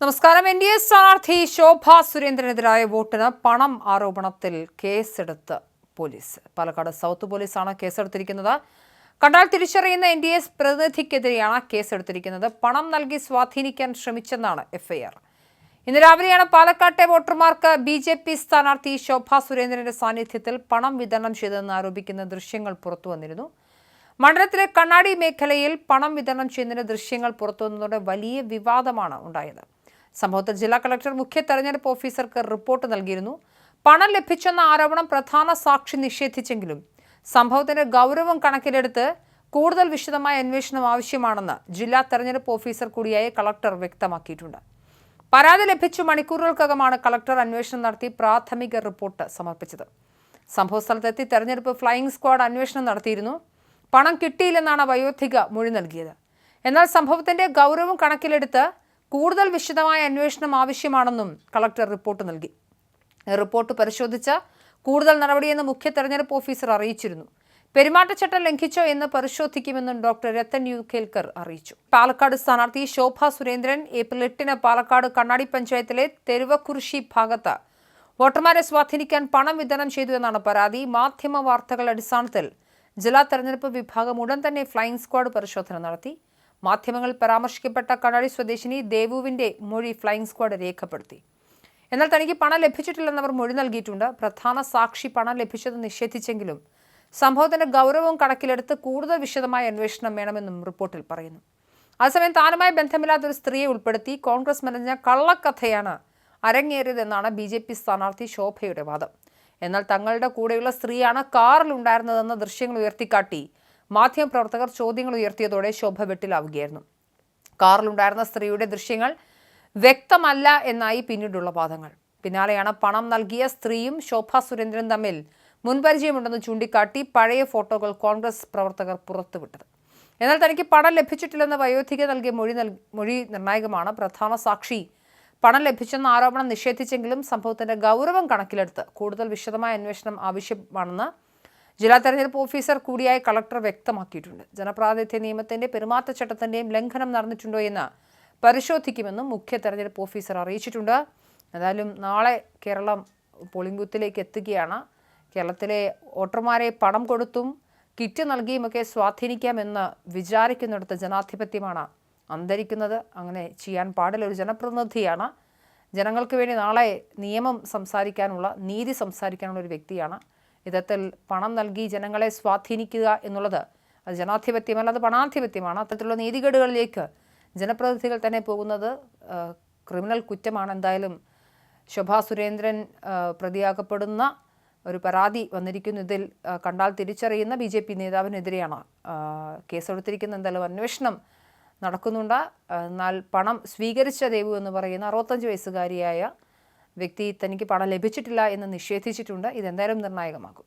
നമസ്കാരം. NDA സ്ഥാനാർത്ഥി ശോഭ സുരേന്ദ്രനെതിരായ വോട്ടിന് പണം ആരോപണത്തിൽ കേസെടുത്ത് പോലീസ്. പാലക്കാട് സൗത്ത് പോലീസാണ് കേസെടുത്തിരിക്കുന്നത്. കണ്ടാൽ തിരിച്ചറിയുന്ന NDA പ്രതിനിധിക്കെതിരെയാണ് കേസെടുത്തിരിക്കുന്നത്. പണം നൽകി സ്വാധീനിക്കാൻ ശ്രമിച്ചെന്നാണ് FIR. ഇന്ന് രാവിലെയാണ് പാലക്കാട്ടെ വോട്ടർമാർക്ക് BJP സ്ഥാനാർത്ഥി ശോഭ സുരേന്ദ്രന്റെ സാന്നിധ്യത്തിൽ പണം വിതരണം ചെയ്തതെന്ന് ആരോപിക്കുന്ന ദൃശ്യങ്ങൾ പുറത്തുവന്നിരുന്നു. മണ്ഡലത്തിലെ കണ്ണാടി മേഖലയിൽ പണം വിതരണം ചെയ്യുന്നതിന്റെ ദൃശ്യങ്ങൾ പുറത്തുവന്നതോടെ വലിയ വിവാദമാണ് ഉണ്ടായത്. സംഭവത്തിൽ ജില്ലാ കളക്ടർ മുഖ്യ തെരഞ്ഞെടുപ്പ് ഓഫീസർക്ക് റിപ്പോർട്ട് നൽകിയിരുന്നു. പണം ലഭിച്ചെന്ന ആരോപണം പ്രധാന സാക്ഷി നിഷേധിച്ചെങ്കിലും സംഭവത്തിന്റെ ഗൗരവം കണക്കിലെടുത്ത് കൂടുതൽ വിശദമായ അന്വേഷണം ആവശ്യമാണെന്ന് ജില്ലാ തെരഞ്ഞെടുപ്പ് ഓഫീസർ കൂടിയായ കളക്ടർ വ്യക്തമാക്കിയിട്ടുണ്ട്. പരാതി ലഭിച്ചു മണിക്കൂറുകൾക്കകമാണ് കളക്ടർ അന്വേഷണം നടത്തി പ്രാഥമിക റിപ്പോർട്ട് സമർപ്പിച്ചത്. സംഭവസ്ഥലത്തെത്തി തെരഞ്ഞെടുപ്പ് ഫ്ലൈയിംഗ് സ്ക്വാഡ് അന്വേഷണം നടത്തിയിരുന്നു. പണം കിട്ടിയില്ലെന്നാണ് വയോധിക മൊഴി നൽകിയത്. എന്നാൽ സംഭവത്തിന്റെ ഗൗരവം കണക്കിലെടുത്ത് കൂടുതൽ വിശദമായ അന്വേഷണം ആവശ്യമാണെന്നും കളക്ടർ റിപ്പോർട്ട് നൽകി. റിപ്പോർട്ട് പരിശോധിച്ച് കൂടുതൽ നടപടിയെന്ന് മുഖ്യ തെരഞ്ഞെടുപ്പ് ഓഫീസർ അറിയിച്ചിരുന്നു. പെരുമാറ്റച്ചട്ടം ലംഘിച്ചോ എന്ന് പരിശോധിക്കുമെന്നും ഡോക്ടർ രത്തൻ യു കേൽക്കർ അറിയിച്ചു. പാലക്കാട് സ്ഥാനാർത്ഥി ശോഭ സുരേന്ദ്രൻ ഏപ്രിൽ 8-ന് പാലക്കാട് കണ്ണാടി പഞ്ചായത്തിലെ തെരുവക്കുറിശി ഭാഗത്ത് വോട്ടർമാരെ സ്വാധീനിക്കാൻ പണം വിതരണം ചെയ്തു എന്നാണ് പരാതി. മാധ്യമ വാർത്തകളുടെ അടിസ്ഥാനത്തിൽ ജില്ലാ തെരഞ്ഞെടുപ്പ് വിഭാഗം ഉടൻ തന്നെ ഫ്ലൈയിംഗ് സ്ക്വാഡ് പരിശോധന നടത്തി. മാധ്യമങ്ങളിൽ പരാമർശിക്കപ്പെട്ട കണ്ണാടി സ്വദേശിനി ദേവുവിന്റെ മൊഴി ഫ്ലൈയിംഗ് സ്ക്വാഡ് രേഖപ്പെടുത്തി. എന്നാൽ തനിക്ക് പണം ലഭിച്ചിട്ടില്ലെന്നവർ മൊഴി നൽകിയിട്ടുണ്ട്. പ്രധാന സാക്ഷി പണം ലഭിച്ചത് നിഷേധിച്ചെങ്കിലും സംഭവത്തിന്റെ ഗൗരവവും കണക്കിലെടുത്ത് കൂടുതൽ വിശദമായ അന്വേഷണം വേണമെന്നും റിപ്പോർട്ടിൽ പറയുന്നു. അതേസമയം താനുമായി ബന്ധമില്ലാത്ത ഒരു സ്ത്രീയെ ഉൾപ്പെടുത്തി കോൺഗ്രസ് മെനഞ്ഞ കള്ളക്കഥയാണ് അരങ്ങേറിയതെന്നാണ് BJP സ്ഥാനാർത്ഥി ശോഭയുടെ വാദം. എന്നാൽ തങ്ങളുടെ കൂടെയുള്ള സ്ത്രീയാണ് കാറിലുണ്ടായിരുന്നതെന്ന ദൃശ്യങ്ങൾ ഉയർത്തിക്കാട്ടി മാധ്യമപ്രവർത്തകർ ചോദ്യങ്ങൾ ഉയർത്തിയതോടെ ശോഭ വെട്ടിലാവുകയായിരുന്നു. കാറിലുണ്ടായിരുന്ന സ്ത്രീയുടെ ദൃശ്യങ്ങൾ വ്യക്തമല്ല എന്നായി പിന്നീടുള്ള വാദങ്ങൾ. പിന്നാലെയാണ് പണം നൽകിയ സ്ത്രീയും ശോഭ സുരേന്ദ്രൻ തമ്മിൽ മുൻപരിചയമുണ്ടെന്ന് ചൂണ്ടിക്കാട്ടി പഴയ ഫോട്ടോകൾ കോൺഗ്രസ് പ്രവർത്തകർ പുറത്തുവിട്ടത്. എന്നാൽ തനിക്ക് പണം ലഭിച്ചിട്ടില്ലെന്ന് വയോധിക നൽകിയ മൊഴി നിർണായകമാണ്. പ്രധാന സാക്ഷി പണം ലഭിച്ചെന്ന ആരോപണം നിഷേധിച്ചെങ്കിലും സംഭവത്തിന്റെ ഗൗരവം കണക്കിലെടുത്ത് കൂടുതൽ വിശദമായ അന്വേഷണം ആവശ്യമാണെന്ന് ജില്ലാ തെരഞ്ഞെടുപ്പ് ഓഫീസർ കൂടിയായ കളക്ടർ വ്യക്തമാക്കിയിട്ടുണ്ട്. ജനപ്രാതിനിധ്യ നിയമത്തിന്റെ പെരുമാറ്റച്ചട്ടത്തിന്റെയും ലംഘനം നടന്നിട്ടുണ്ടോ എന്ന് പരിശോധിക്കുമെന്നും മുഖ്യ തെരഞ്ഞെടുപ്പ് ഓഫീസർ അറിയിച്ചിട്ടുണ്ട്. എന്തായാലും നാളെ കേരളം പോളിംഗ് ബൂത്തിലേക്ക് എത്തുകയാണ്. കേരളത്തിലെ വോട്ടർമാരെ പണം കൊടുത്തും കിറ്റ് നൽകിയുമൊക്കെ സ്വാധീനിക്കാമെന്ന് വിചാരിക്കുന്നിടത്ത് ജനാധിപത്യമാണ് അന്തരിക്കുന്നത്. അങ്ങനെ ചെയ്യാൻ പാടില്ല. ഒരു ജനപ്രതിനിധിയാണ്. ജനങ്ങൾക്ക് വേണ്ടി നാളെ നിയമം സംസാരിക്കാനുള്ള, നീതി സംസാരിക്കാനുള്ള ഒരു വ്യക്തിയാണ്. ഇത്തരത്തിൽ പണം നൽകി ജനങ്ങളെ സ്വാധീനിക്കുക എന്നുള്ളത് അത് ജനാധിപത്യമല്ല, അത് പണാധിപത്യമാണ്. അത്തരത്തിലുള്ള നീതികേടുകളിലേക്ക് ജനപ്രതിനിധികൾ തന്നെ പോകുന്നത് ക്രിമിനൽ കുറ്റമാണ്. എന്തായാലും ശോഭ സുരേന്ദ്രൻ പ്രതിയാക്കപ്പെടുന്ന ഒരു പരാതി വന്നിരിക്കുന്നു. ഇതിൽ കണ്ടാൽ തിരിച്ചറിയുന്ന BJP നേതാവിനെതിരെയാണ് കേസെടുത്തിരിക്കുന്നത്. എന്തായാലും അന്വേഷണം നടക്കുന്നുണ്ട്. എന്നാൽ പണം സ്വീകരിച്ച ദേവു എന്ന് പറയുന്ന 65 വയസ്സുകാരിയായ വ്യക്തി തനിക്ക് പണം ലഭിച്ചിട്ടില്ല എന്ന് നിഷേധിച്ചിട്ടുണ്ട്. ഇതെന്തായാലും നിർണായകമാകും.